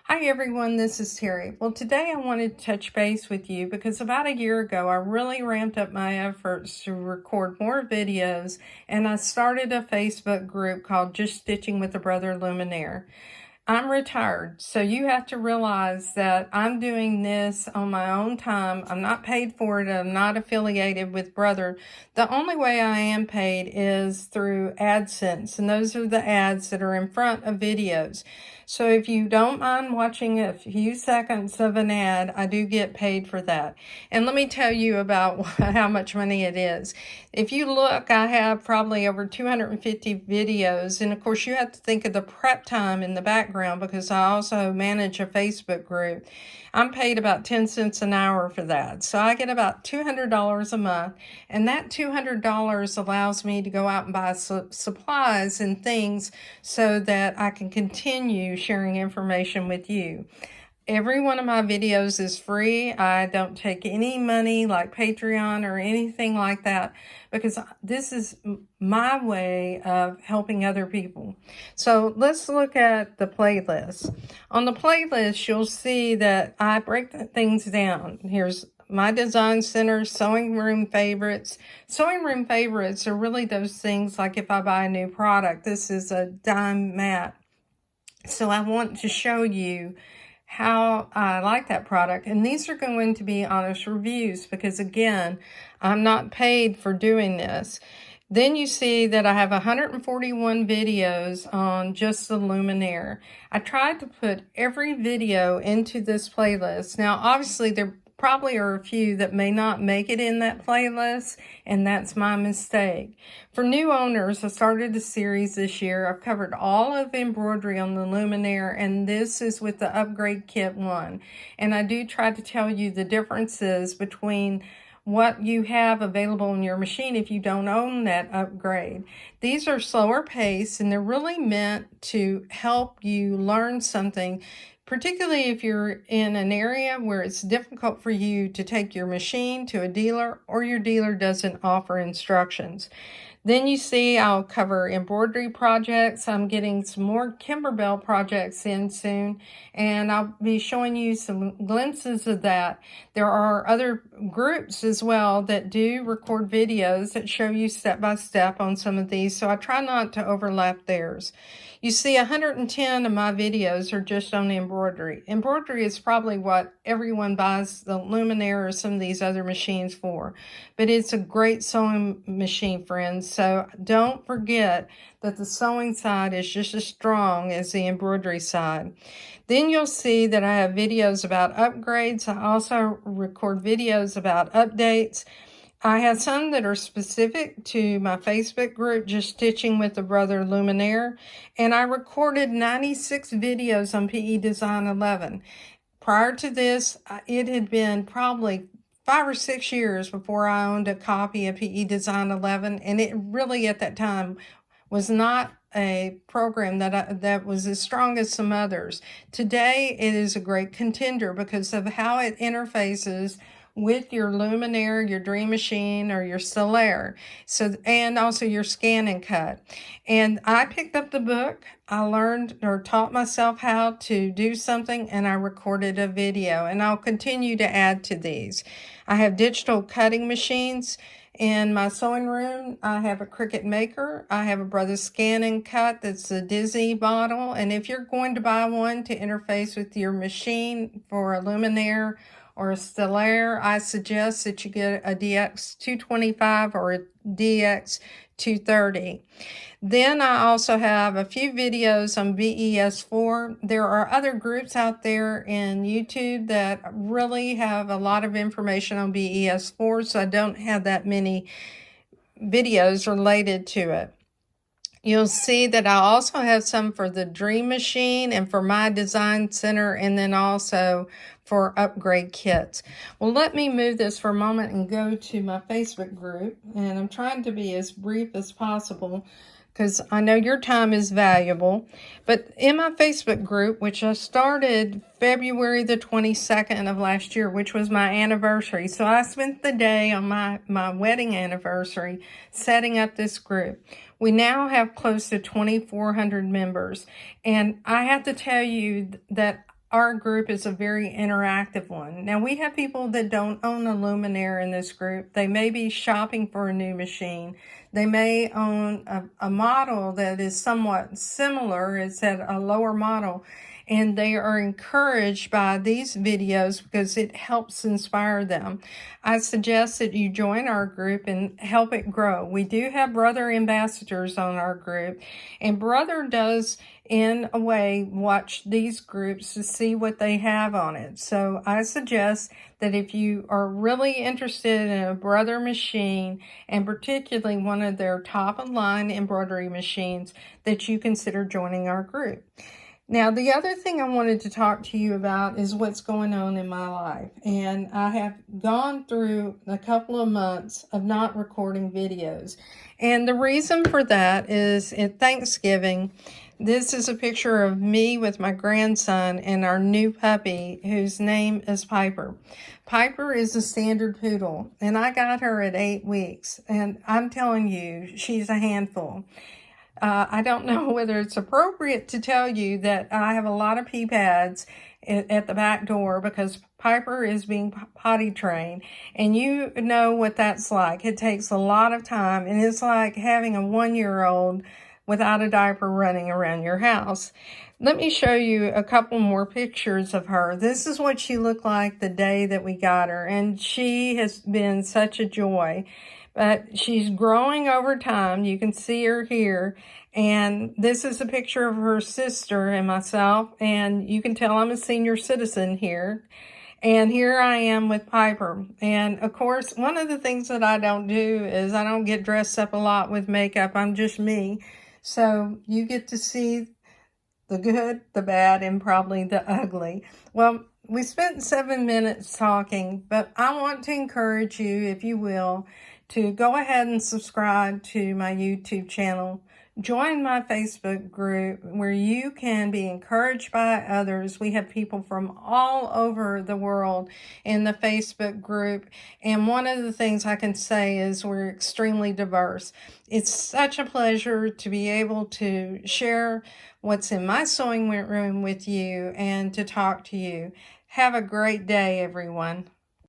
Hi everyone, this is Terry. Well, today I wanted to touch base with you because about a year ago I really ramped up my efforts to record more videos, and I started a Facebook group called Just Stitching with a Brother Luminaire. I'm retired, so you have to realize that I'm doing this on my own time. I'm not paid for it. I'm not affiliated with Brother. The only way I am paid is through AdSense, and those are the ads that are in front of videos. So if you don't mind watching a few seconds of an ad, I do get paid for that. And let me tell you about how much money it is. If you look, I have probably over 250 videos, and of course you have to think of the prep time in the background because I also manage a Facebook group. I'm paid about 10 cents an hour for that. So I get about $200 a month, and that $200 allows me to go out and buy supplies and things so that I can continue sharing information with you. Every one of my videos is free. I don't take any money like Patreon or anything like that because this is my way of helping other people. So let's look at the playlist. On the playlist, you'll see that I break things down. Here's my design center, sewing room favorites. Sewing room favorites are really those things like if I buy a new product. This is a dime mat. So I want to show you how I like that product. And these are going to be honest reviews because, again, I'm not paid for doing this. Then you see that I have 141 videos on just the Luminaire. I tried to put every video into this playlist. Now, obviously, there probably are a few that may not make it in that playlist, and that's my mistake. For new owners, I started a series this year. I've covered all of embroidery on the Luminaire, and this is with the Upgrade Kit 1. And I do try to tell you the differences between what you have available in your machine if you don't own that upgrade. These are slower paced, and they're really meant to help you learn something, particularly if you're in an area where it's difficult for you to take your machine to a dealer or your dealer doesn't offer instructions. Then you see I'll cover embroidery projects. I'm getting some more Kimberbell projects in soon, and I'll be showing you some glimpses of that. There are other groups as well that do record videos that show you step by step on some of these, so I try not to overlap theirs. You see 110 of my videos are just on embroidery. Embroidery is probably what everyone buys the Luminaire or some of these other machines for, but it's a great sewing machine, friends. So don't forget that the sewing side is just as strong as the embroidery side. Then you'll see that I have videos about upgrades. I also record videos about updates. I have some that are specific to my Facebook group, Just Stitching with the Brother Luminaire, and I recorded 96 videos on PE Design 11. Prior to this, it had been probably 5 or 6 years before I owned a copy of PE Design 11, and it really at that time was not a program that was as strong as some others. Today, it is a great contender because of how it interfaces with your Luminaire, your Dream Machine, or your Stellaire, and also your Scan and Cut. And I picked up the book. I learned or taught myself how to do something, and I recorded a video, and I'll continue to add to these. I have digital cutting machines. In my sewing room, I have a Cricut Maker. I have a Brother Scan and Cut that's a Disney model. And if you're going to buy one to interface with your machine for a Luminaire or a Stellaire, I suggest that you get a DX225 or a DX230. Then I also have a few videos on BES4. There are other groups out there in YouTube that really have a lot of information on BES4, so I don't have that many videos related to it. You'll see that I also have some for the Dream Machine and for my design center, and then also for upgrade kits. Well, let me move this for a moment and go to my Facebook group, and I'm trying to be as brief as possible because I know your time is valuable. But in my Facebook group, which I started February the 22nd of last year, which was my anniversary. So I spent the day on my wedding anniversary setting up this group. We now have close to 2,400 members. And I have to tell you that our group is a very interactive one. Now, we have people that don't own a luminaire in this group. They may be shopping for a new machine. They may own a model that is somewhat similar. It's at a lower model. And they are encouraged by these videos because it helps inspire them. I suggest that you join our group and help it grow. We do have brother ambassadors on our group, and brother does, in a way, watch these groups to see what they have on it. So I suggest that if you are really interested in a brother machine, and particularly one of their top of line embroidery machines, that you consider joining our group. Now, the other thing I wanted to talk to you about is what's going on in my life. And I have gone through a couple of months of not recording videos. And the reason for that is at Thanksgiving, this is a picture of me with my grandson and our new puppy, whose name is Piper. Piper is a standard poodle, and I got her at 8 weeks. And I'm telling you, she's a handful. I don't know whether it's appropriate to tell you that I have a lot of pee pads at the back door because Piper is being potty trained, and you know what that's like. It takes a lot of time, and it's like having a 1-year-old without a diaper running around your house. Let me show you a couple more pictures of her. This is what she looked like the day that we got her, and she has been such a joy. But she's growing over time. You can see her here. And this is a picture of her sister and myself. And you can tell I'm a senior citizen here. And here I am with Piper. And of course, one of the things that I don't do is I don't get dressed up a lot with makeup. I'm just me. So you get to see the good, the bad, and probably the ugly. Well, we spent 7 minutes talking, but I want to encourage you, if you will, to go ahead and subscribe to my YouTube channel. Join my Facebook group where you can be encouraged by others. We have people from all over the world in the Facebook group. And one of the things I can say is we're extremely diverse. It's such a pleasure to be able to share what's in my sewing room with you and to talk to you. Have a great day, everyone.